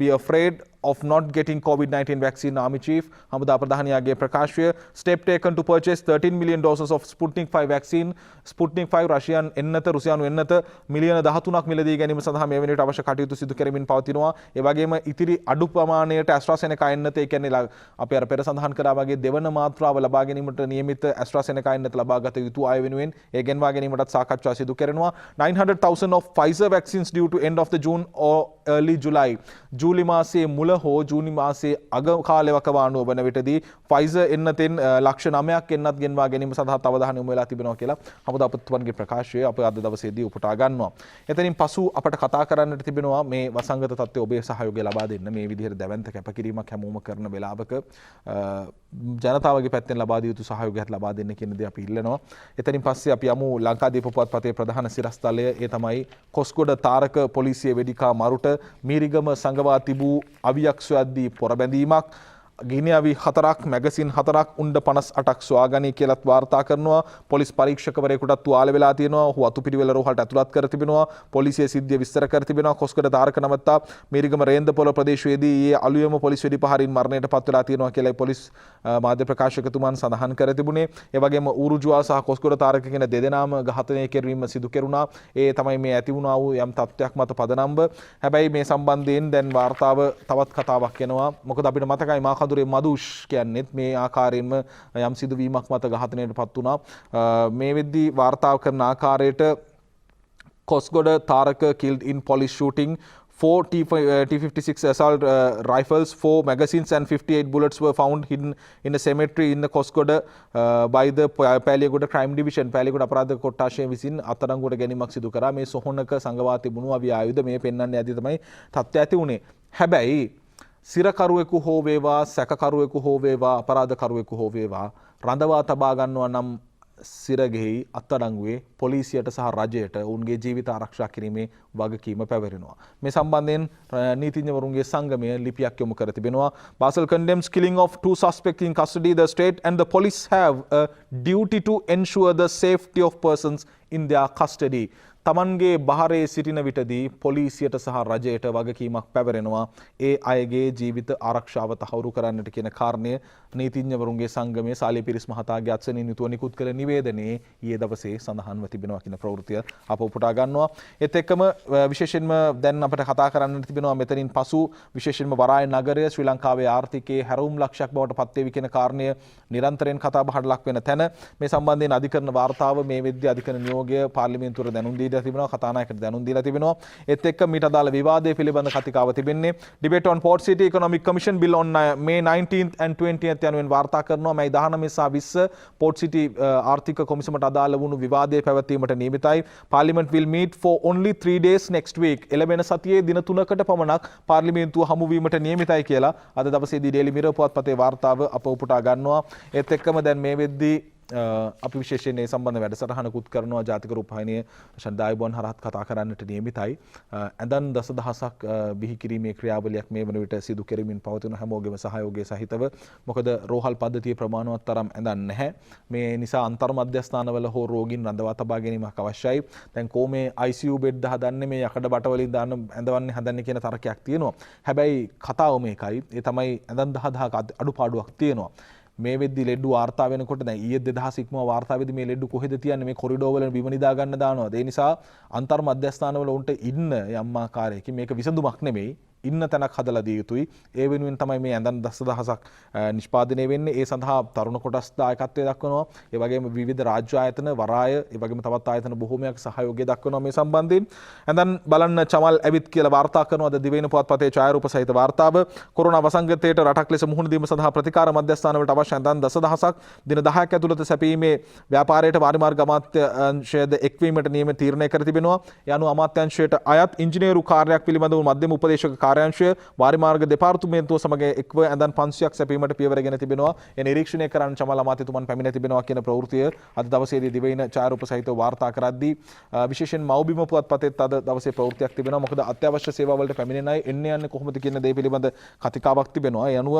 be afraid of not getting COVID-19 vaccine. Army Chief හමුදා ප්‍රධානියාගේ ප්‍රකාශය. Step taken to purchase 13 million doses of Sputnik 5 vaccine. Sputnik 5 Russian එන්නත රුසියානු එන්නත මිලියන 13ක් මිලදී ගැනීම සඳහා මේ වෙනට අවශ්‍ය කටයුතු සිදු කරමින් පවතිනවා. ඒ වගේම ඉතිරි අඩු ප්‍රමාණයට AstraZeneca එන්නත ඒ කියන්නේ අපි අර පෙර සඳහන් කරා වගේ දෙවන මාත්‍රාව ලබා ගැනීමට නියමිත AstraZeneca එන්නත ලබා ගත යුතු අය වෙනුවෙන් ඒ ගෙන්වා ගැනීමටත් සාකච්ඡා සිදු කරනවා. 900,000 of Pfizer vaccines due to end of the June or early July. ජූලි මාසයේ මුල හෝ ජූනි මාසයේ අග කාලයකවානුව වන විටදී Pfizer එන්නතෙන් ලක්ෂ 9ක් එන්නත් ගෙන්වා ගැනීම සඳහා අවධානය යොමු වෙලා තිබෙනවා කියලා හමුදාපතිතුමන්ගේ ප්‍රකාශය අප අද දවසේදී උපුටා ගන්නවා. එතනින් පසු අපට කතා කරන්නට තිබෙනවා මේ වසංගත තත්ත්වය ඔබේ සහයෝගය ලබා දෙන්න මේ විදිහට දැවැන්ත කැපකිරීමක් හැමෝම කරන වෙලාවක ජනතාවගේ පැත්තෙන් ලබා දිය යුතු සහයෝගයක් ලබා දෙන්න කියන දේ අපි ඉල්ලනවා. එතනින් පස්සේ අපි යමු ලංකාදීප පුවත්පතේ ප්‍රධාන සිරස්තලය ඒ තමයි කොස්ගොඩ තාරක පොලිසිය වෙදිකා මරුට මීරිගම සංගවා තිබූ අවියක් සොයද්දී පොරබැඳීමක් ගිනි අවි 4ක් මැගසින් 4ක් උණ්ඩ 58ක් සොයාගනී කියලාත් වාර්තා කරනවා. පොලිස් පරීක්ෂකවරයෙකුටත් තුවාල වෙලා තියෙනවා. ඔහු අතුපිරිවෙල රෝහලට ඇතුළත් කර තිබෙනවා. පොලිසිය සිද්ධිය විස්තර කර තිබෙනවා. කොස්ගොඩ තාරක නමත්තා මීරිගම රේන්දපොළ ප්‍රදේශයේදී ඊයේ අලුයම පොලිස් වෙඩිපහරින් මරණයට පත් වෙලා තියෙනවා කියලා පොලිස් මාධ්‍ය ප්‍රකාශකතුමන් සඳහන් කර තිබුණේ. ඒ වගේම ඌරුජුවා සහ කොස්ගොඩ තාරක කියන දෙදෙනාම ඝාතනය කිරීම සිදු කෙරුණා. ඒ තමයි මේ ඇති වුණා වූ යම් තත්ත්වයක් මත පදනම්ව. හැබැයි මේ සම්බන්ධයෙන් දැන් වාර්තාව තවත් කතාවක් එනවා. මොකද අපිට මතකයි කඳුරේ මදුෂ් කියන්නේත් මේ ආකාරයෙන්ම යම් සිදුවීමක් මත ඝාතනයට පත් වුණා. මේ වෙද්දී වාර්තාව කරන ආකාරයට කොස්ගොඩ තාරක killed in police shooting. 4 T56 assault rifles, 4 magazines and 58 bullets were found hidden in a cemetery in the Koskoda by the Paliagoda Crime Division. Paliagoda අපරාධ කොට්ටාශය විසින් අත්අඩංගුවට ගැනීමක් සිදු කරා. මේ සොහොනක සංගවා තිබුණු අවි ආයුධ මේ පෙන්වන්නේ ඇති තමයි තත්ත්වය ඇති උනේ. හැබැයි සිරකරුවෙකු හෝ වේවා සැකකරුවෙකු හෝ වේවා අපරාධකරුවෙකු හෝ වේවා රඳවා තබා ගන්නවා නම් සිරගෙහි අත්අඩංගුවේ පොලිසියට සහ රජයට ඔවුන්ගේ ජීවිත ආරක්ෂා කිරීමේ වගකීම පැවරෙනවා. මේ සම්බන්ධයෙන් නීතිඥවරුන්ගේ සංගමය ලිපියක් යොමු කර තිබෙනවා. Basel condemns killing of 2 suspects in custody. The state and the police have a duty to ensure the safety of persons in their custody. තමන්ගේ බහරේ සිටින විටදී පොලිසියට සහ රජයට වගකීමක් පැවරෙනවා ඒ අයගේ ජීවිත ආරක්ෂාව තහවුරු කරන්නට කියන කාරණය නීතිඥවරුන්ගේ සංගමයේ සාලිය පිරිස් මහතාගේ අත්සනින් යුතුව නිකුත් කළ නිවේදනයේ ඊයේ දවසේ සඳහන්ව තිබෙනවා කියන ප්‍රවෘත්තිය අප උපුටා ගන්නවා. ඒත් එක්කම විශේෂයෙන්ම දැන් අපිට කතා කරන්නට තිබෙනවා මෙතනින් පසු විශේෂයෙන්ම වරාය නගරය ශ්‍රී ලංකාවේ ආර්ථිකයේ හැරවුම් ලක්ෂයක් බවට පත් වේවි කියන කාරණය නිරන්තරයෙන් කතා බහට ලක් වෙන තැන මේ සම්බන්ධයෙන් අධිකරණ වාර්තාව මේ වෙද්දී අධිකරණ නියෝගය පාර්ලිමේන්තුවට දැනුම් දී තිබෙනවා කතානායකට දැනුම් දීලා තිබෙනවා. ඒත් එක්ක මීට අදාළ විවාදයේ පිළිබඳ කතිකාව තිබෙන්නේ debate on port city economic commission bill on May 19th and 20th යනුවෙන් වාර්තා කරනවා. මේ 19 සහ 20 port city ආර්ථික කොමිසමට අදාළ වුණු විවාදයේ පැවැත්වීමට නියමිතයි. Parliament will meet for only 3 days next week. එළඹෙන සතියේ දින 3කට පමණක් පාර්ලිමේන්තුව හමු වීමට නියමිතයි කියලා අද දවසේදී Daily Mirror පුවත්පතේ වාර්තාව අප උපුටා ගන්නවා. ඒත් එක්කම දැන් මේ වෙද්දී අපි විශේෂයෙන් මේ සම්බන්ධ වැඩසටහනකුත් කරනවා ජාතික රූපවාහිනිය ශන්දායබෝන් හරහත් කතා කරන්නට නියමිතයි. ඇඳන් දසදහසක් බිහි කිරීමේ ක්‍රියාවලියක් මේ වන විට සිදු කෙරෙමින් පවතින හැමෝගෙම සහයෝගය සහිතව. මොකද රෝහල් පද්ධතිය ප්‍රමාණවත් තරම් ඇඳන් නැහැ. මේ නිසා අන්තර් මධ්‍යස්ථානවල හෝ රෝගීන් රඳවා තබා ගැනීමක් අවශ්‍යයි. දැන් කොහොමේ ICU බෙඩ් හදන්නේ මේ යකඩ බට වලින් දාන ඇඳවන්නේ හදන්නේ කියන තරකයක් තියෙනවා. හැබැයි කතාව මේකයි. ඒ තමයි ඇඳන් 10000ක අඩුපාඩුවක් තියෙනවා. මේ වෙද්දි ලෙඩ්ඩු වාර්තා වෙනකොට දැන් ඊයේ 2000 ඉක්මව වාර්තා වෙද්දි මේ ලෙඩ්ඩු කොහෙද තියන්නේ මේ කොරිඩෝර් වල බිම නිදා ගන්න දානවා. ඒ නිසා අන්තර් මධ්‍යස්ථානවල උන්ට ඉන්න යම් ආකාරයකින් මේක විසඳුමක් නෙමෙයි. ඉන්න තැනක් හදලා දිය යුතුයි. ඒ වෙනුවෙන් තමයි මේ ඇඳන් දසදහසක් නිෂ්පාදනය වෙන්නේ. ඒ සඳහා තරුණ කොටස් දායකත්වය දක්වනවා. ඒ වගේම විවිධ රාජ්‍ය ආයතන, වරාය, ඒ වගේම තවත් ආයතන බොහෝමයක් සහයෝගය දක්වනවා මේ සම්බන්ධයෙන්. ඇඳන් බලන්න චමල් ඇවිත් කියලා වාර්තා කරනවා අද දිවයින පුවත්පතේ ඡායාරූප සහිත වාර්තාව. කොරෝනා වසංගතයට රටක් ලෙස මුහුණ දීම සඳහා ප්‍රතිකාර මධ්‍යස්ථානවලට අවශ්‍ය ඇඳන් දසදහසක් දින 10ක් ඇතුළත සැපීමේ ව්‍යාපාරයට වාරිමාර්ග අමාත්‍යාංශයද එක්වීමට නියම තීරණය කර තිබෙනවා. ඒ අනුව අමාත්‍යාංශයට අයත් ඉංජිනේරු කාර්යයක් පිළිබඳව මධ්‍යම උපදේශක කාර්යාංශය වාරිමාර්ග දෙපාර්තමේන්තුව සමග එක්ව ඇඳන් 500ක් සැපීමට පියවරගෙන තිබෙනවා. ඒ නිරීක්ෂණය කරන්න චමල් අමාත්‍යතුමන් පැමිණ තිබෙනවා කියන ප්‍රවෘත්තිය අද දවසේදී දිවයින ඡායාරූප සහිතව වාර්තා කරද්දී විශේෂයෙන් මව්බිම පුවත්පතේත් අද දවසේ ප්‍රවෘත්තියක් තිබෙනවා. මොකද අත්‍යවශ්‍ය සේවා වලට පැමිණෙන අය එන්නේ යන්නේ කොහොමද කියන දේ පිළිබඳ කතිකාවක් තිබෙනවා. ඒ අනුව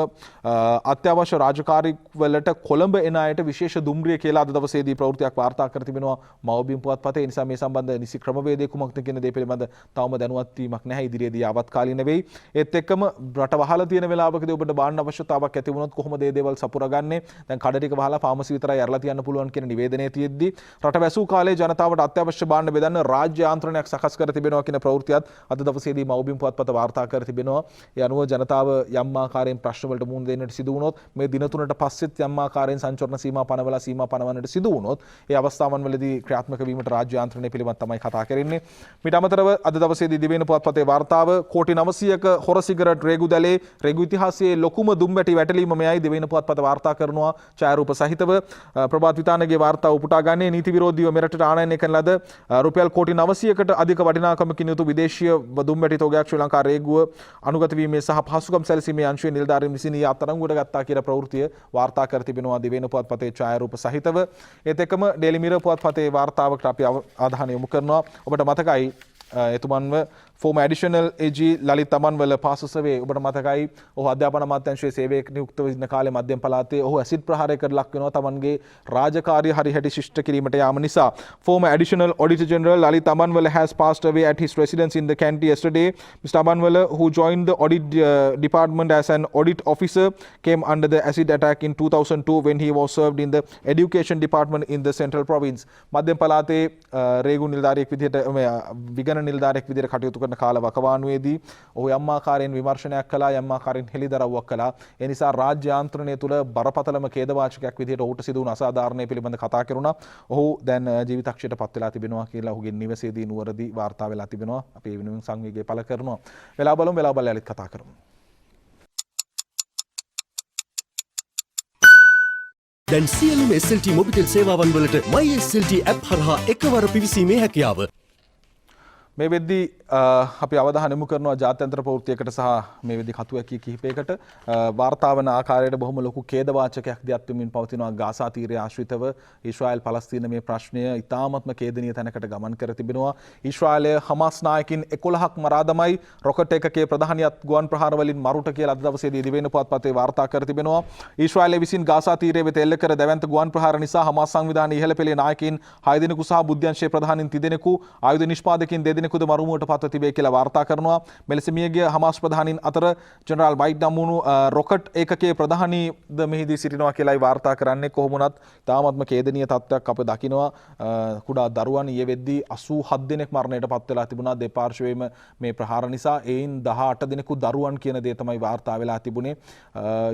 අත්‍යවශ්‍ය රාජකාරී වලට කොළඹ එන අයට විශේෂ දුම්රිය කියලා අද දවසේදී ප්‍රවෘත්තියක් වාර්තා කර තිබෙනවා මව්බිම පුවත්පතේ. ඒ නිසා මේ සම්බන්ධ නිසි ක්‍රමවේදය කුමක්ද කියන දේ පිළිබඳ තවම දැනුවත් වීමක් නැහැ. ඉදිරියේදී ආවත්කාලීන වෙයි. ඒත් එක්කම රට වහලා තියෙන වෙලාවකදී ඔබට බාන්න අවශ්‍යතාවක් ඇති වුණොත් කොහොමද මේ දේවල් සපුරගන්නේ? දැන් කඩ ටික වහලා ෆාමසි විතරයි අරලා තියන්න පුළුවන් කියන නිවේදනය තියෙද්දි රට වැසූ කාලේ ජනතාවට අත්‍යවශ්‍ය බාන්න බෙදන්න රාජ්‍ය යාන්ත්‍රණයක් සකස් කර තිබෙනවා කියන ප්‍රවෘත්තියත් අද දවසේදී මව්බිම් පුවත්පත වාර්තා කර තිබෙනවා. ඒ අනුව ජනතාව යම් ආකාරයෙන් ප්‍රශ්න වලට මුහුණ දෙන්නට සිදු වුණොත් මේ දින තුනට පස්සෙත් යම් ආකාරයෙන් සංචරණ සීමා පනවන්නට සිදු වුණොත් ඒ අවස්ථාවන් වලදී ක්‍රියාත්මක වීමට රාජ්‍ය යාන්ත්‍රණය පිළිබඳ තමයි කතා කරන්නේ. මීට අමතරව අද දවසේදී දිවයින පුවත්පතේ වාර්තාව කෝටි 900ක හොර සිගරට් රේගු දැලේ රේගු ඉතිහාසයේ ලොකුම දුම්බැටි වැටලීම මෙයයි දිවයින පුවත්පත වාර්තා කරනවා ඡායාරූප සහිතව. ප්‍රභාත් විතානගේ වාර්තාව උපුටා ගන්නේ නීති විරෝධීව මෙරටට ආනයනය කරන ලද රුපියල් කෝටි 900කට අධික වටිනාකමකින් යුතු විදේශීය දුම්බැටි තොගයක් ශ්‍රී ලංකා රේගුව අනුගත වීමේ සහ පහසුකම් සැලසීමේ අංශයේ නිලධාරීන් විසින් අත්අඩංගුවට ගත්තා කියලා ප්‍රවෘත්තිය වාර්තා කර තිබෙනවා දිවයින පුවත්පතේ ඡායාරූප සහිතව. ඒත් එක්කම Daily Mirror පුවත්පතේ වාර්තාවකට අපි අවධානය යොමු කරනවා. ඔබට මතකයි එතුමන්ව former additional AG ලලිත් තමන්වල පාසුසවේ ඔබට මතකයි ඔහු අධ්‍යාපන අමාත්‍යාංශයේ සේවයක නියුක්ත වෙන කාලේ මධ්‍යම පළාතේ ඔහු ඇසිඩ් ප්‍රහාරයකට ලක් වෙනවා තමන්ගේ රාජකාරිය හරිහැටි ශිෂ්ට කිරීමට යාම නිසා. former additional auditor general Lalith තමන්වල has passed away at his residence in the county yesterday. Mr. Tambanwala, who joined the audit department as an audit officer, came under the acid attack in 2002 when he was served in the education department in the central province. මධ්‍යම පළාතේ රේගු නිලධාරියෙක් විදිහට විගණන නිලධාරියෙක් විදිහට කටයුතු කරන කාල වකවානුවේදී ඔහු යම් ආකාරයෙන් විමර්ශනයක් කළා, යම් ආකාරයෙන් හෙළිදරව්වක් කළා. ඒ නිසා රාජ්‍ය යාන්ත්‍රණය තුළ බරපතලම ඛේදවාචකයක් විදිහට ඔහුට සිදු වුණු අසාධාරණය පිළිබඳ කතා කරුණා. ඔහු දැන් ජීවිතක්ෂයට පත් වෙලා තිබෙනවා කියලා ඔහුගේ නිවසේදී නුවරදී වාර්තා වෙලා තිබෙනවා. අපි ඒ වෙනුවෙන් සංවේගය පළ කරනවා. වෙලා බලමු යලිත් කතා කරමු. දැන් සියලුම SLT මොබිටෙල් සේවාවන් වලට My SLT app හරහා එකවර පිවිසීමේ හැකියාව. මේ වෙද්දී අපි අවධානය යොමු කරනවා ජාත්‍යන්තර ප්‍රවෘත්තියකට සහ මේ වෙද්දී කතුවැකිය කිහිපයකට වාර්තා වන ආකාරයට බොහොම ලොකු ඛේදවාචකයක් දියත් වෙමින් පවතිනවා ගාසා තීරය ආශ්‍රිතව ඊශ්‍රායල් පලස්තීන මේ ප්‍රශ්නය ඉතාමත්ම ඛේදනීය තැනකට ගමන් කර තිබෙනවා. ඊශ්‍රායලය හමාස් නායකින් 11ක් මරා දමයි රොකට් එකකේ ප්‍රධානියත් ගුවන් ප්‍රහාර වලින් මරුට කියලා අද දවසේදී දිවෙන පුවත්පතේ වාර්තා කර තිබෙනවා. ඊශ්‍රායලය විසින් ගාසා තීරය වෙත එල්ල කර දැවැන්ත ගුවන් ප්‍රහාර නිසා හමාස් සංවිධානයේ ඉහළ පෙළේ නායකින් 6 දෙනෙකු සහ බුද්ධ්‍යංශයේ ප්‍රධානීන් 3 දෙනෙකු ආයුධ නිෂ්පාදකයින් 2 දෙනෙකුද මරුමුවට පත්ව තිබේ කියලා වාර්තා කරනවා. මෙලෙස මියගිය හමාස් ප්‍රධානීන් අතර ජෙනරාල් වයිඩ් නම් වුණු රොකට් ඒකකයේ ප්‍රධානීද මෙහිදී සිටිනවා කියලායි වාර්තා කරන්නේ. කොහොම වුණත් තාමත්ම ඛේදනීය තත්ත්වයක් අප දකිනවා. කුඩා දරුවන් ඊයේ වෙද්දී 87 දෙනෙක් මරණයට පත් වෙලා තිබුණා දෙපාර්ශ්වයේම මේ ප්‍රහාර නිසා. එයින් 18 දෙනෙකු දරුවන් කියන දේ තමයි වාර්තා වෙලා තිබුණේ.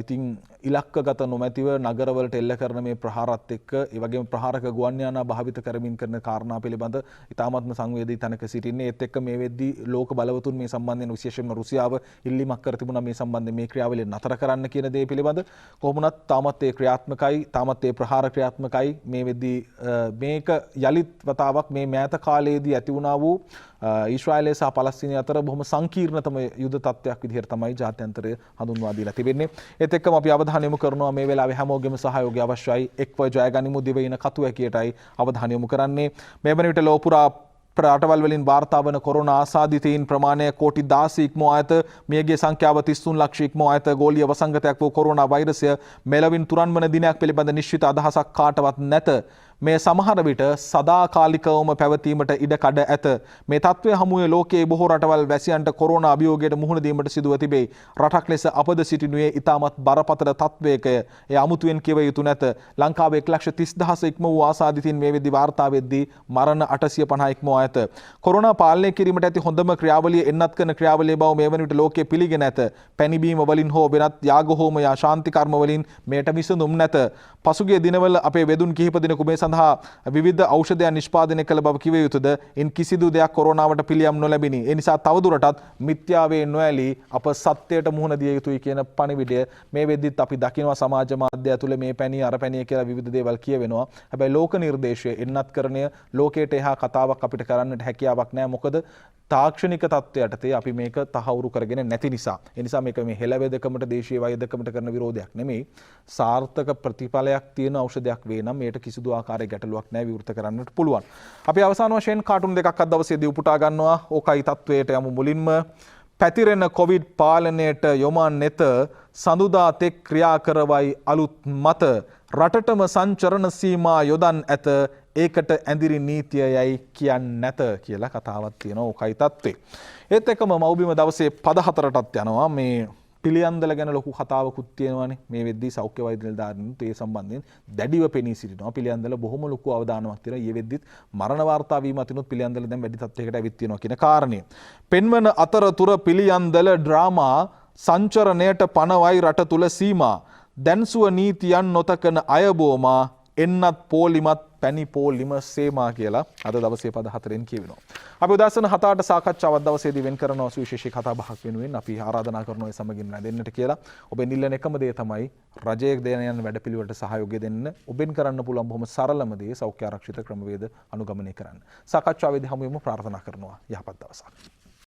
ඉතින් ඉලක්කගත නොමැතිව නගරවලට එල්ල කරන මේ ප්‍රහාරات එක්ක ඒ වගේම ප්‍රහාරක ගුවන් යානා භාවිත කරමින් කරන කාරණා පිළිබඳ ඉතාමත්ම සංවේදී තැනක සිටින්නේ. ඒත් එක්ක මේ වෙද්දී ලෝක බලවතුන් මේ සම්බන්ධයෙන් විශේෂයෙන්ම රුසියාව ඉල්ලීමක් කර තිබුණා මේ සම්බන්ධයෙන් මේ ක්‍රියාවලිය නතර කරන්න කියන දේ පිළිබඳ. කොහොම වුණත් තාමත් ඒ ක්‍රියාත්මකයි තාමත් ඒ ප්‍රහාර ක්‍රියාත්මකයි. මේ වෙද්දී මේක යලිත් වතාවක් මේ මෑත කාලයේදී ඇති වුණා වූ ඊශ්‍රායලය සහ පලස්තීනය අතර බොහොම සංකීර්ණතම යුද තත්ත්වයක් විදිහට තමයි ජාත්‍යන්තරය හඳුන්වා දීලා තිබෙන්නේ. ඒත් එක්කම අපි අවධානය යොමු කරනවා මේ වෙලාවේ හැමෝගෙම සහයෝගය අවශ්‍යයි. එක්ව ජයගනිමු දිවයින කතුවැකියටයි අවධානය යොමු කරන්නේ. මේ වන විට ලෝපුරා රටවල් වලින් වාර්තා වන කොරෝනා ආසාදිතයින් ප්‍රමාණය කෝටි 16 ඉක්මවා ඇත. මියගිය සංඛ්‍යාව 33 ලක්ෂ ඉක්මවා ඇත. ගෝලීය වසංගතයක් වූ කොරෝනා වෛරසය මෙලවින් තුරන් වන දිනයක් පිළිබඳ නිශ්චිත අදහසක් කාටවත් නැත. මේ සමහර විට සදාකාලිකවම පැවතීමට ඉඩ කඩ ඇත. මේ තත්ත්වය හමුවේ ලෝකයේ බොහෝ රටවල් වැසියන්ට කොරෝනා අභියෝගයට මුහුණ දීමට සිදුව තිබේ. රටක් ලෙස අපද සිටිනුයේ ඉතාමත් බරපතල තත්ත්වයකය. එය අමුතුවෙන් කිව යුතු නැත. ලංකාවේ 1,30,000 ඉක්ම වූ ආසාදිතින් මේ වෙද්දී වාර්තා වෙද්දී මරණ 850 ඉක්මවා ඇත. කොරෝනා පාලනය කිරීමට ඇති හොඳම ක්‍රියාවලිය එන්නත් කරන ක්‍රියාවලිය බව මේ වන විට ලෝකයේ පිළිගෙන ඇත. පැණිබීම වලින් හෝ වෙනත් යාග හෝම යා ශාන්ති කර්ම වලින් මේට විසඳුම් නැත. පසුගිය දිනවල අපේ වෙදුන් කිහිප දෙනෙකු මේ සඳහා විවිධ ඖෂධයන් නිෂ්පාදනය කළ බව කිව යුතුද. ඉන් කිසිදු දෙයක් කොරෝනාවට පිළියම් නොලැබිනි. ඒ නිසා තවදුරටත් මිත්‍යාවේ නොඇලී අප සත්‍යයට මුහුණ දිය යුතුයි කියන පණිවිඩය මේ වෙද්දිත් අපි දකිනවා සමාජ මාධ්‍ය ඇතුළේ මේ පැණිය අර පැණිය කියලා විවිධ දේවල් කියවෙනවා. හැබැයි ලෝක නිර්දේශය එන්නත්කරණය ලෝකයට එහා කතාවක් අපිට කරන්නට හැකියාවක් නැහැ. මොකද තාක්ෂණික තත්ත්වයටතේ අපි මේක තහවුරු කරගෙන නැති නිසා. ඒ නිසා මේක මේ හෙළවේදකමට දේශීය වෛද්‍යකමට කරන විරෝධයක් නෙමෙයි. සාර්ථක ප්‍රතිඵලයක් තියෙන ඖෂධයක් වේ නම් මේට කිසිදු ආකාරයක ගැටලුවක් නැහැ විවෘත කරන්නට පුළුවන්. අපි අවසාන වශයෙන් කාටුන් දෙකක් අද දවසේදී උපුටා ගන්නවා. ඕකයි තත්වයට යමු. මුලින්ම පැතිරෙන කොවිඩ් පාලනයට යොමන් නෙත සඳුදා තෙක් ක්‍රියා කරවයි අලුත් මත රටටම සංචරණ සීමා යොදන් ඇත ඒකට ඇඳිරි නීතිය යයි කියන්නේ නැත කියලා කතාවක් තියෙනවා. ඕකයි තත්ත්වේ. ඒත් එක්කම මව්බිම දවසේ පද 4ටත් යනවා. මේ පිළියන්දල ගැන ලොකු කතාවකුත් තියෙනවානේ. මේ වෙද්දී සෞඛ්‍ය වෛද්‍ය නිලධාරීන්ට ඒ සම්බන්ධයෙන් දැඩිව පෙනී සිටිනවා. පිළියන්දල බොහොම ලොකු අවධානමක් තියෙනවා. ඊයේ වෙද්දිත් මරණ වාර්තා වීම අතිනුත් පිළියන්දල දැන් වැඩි තත්යකට ඇවිත් තියෙනවා කියන කාරණය. පෙන්වන අතරතුර පිළියන්දල ඩ්‍රාමා සංචරණයට පනවයි රට තුල සීමා. දැන්සුව නීතියන් නොතකන අයබෝමා එන්නත් පෝලිමත් පැණි පෝලිම සේමා කියලා අද දවසේ පද 4න් කියවෙනවා. අපි උදෑසන 7ට සාකච්ඡාවක් දවසේදී වෙන් කරන සුවිශේෂී කතා බහක් වෙනුවෙන් අපි ආරාධනා කරනවා ඒ සමගින් රැඳෙන්නට කියලා. ඔබෙන් ඉල්ලන එකම දේ තමයි රජයේ දෙන යන වැඩපිළිවෙලට සහයෝගය දෙන්න. ඔබෙන් කරන්න පුළුවන් බොහොම සරලම දේ සෞඛ්‍ය ආරක්ෂිත ක්‍රමවේද අනුගමනය කරන්න. සාකච්ඡාවේදී හමු වෙමු. ප්‍රාර්ථනා කරනවා යහපත් දවසක්.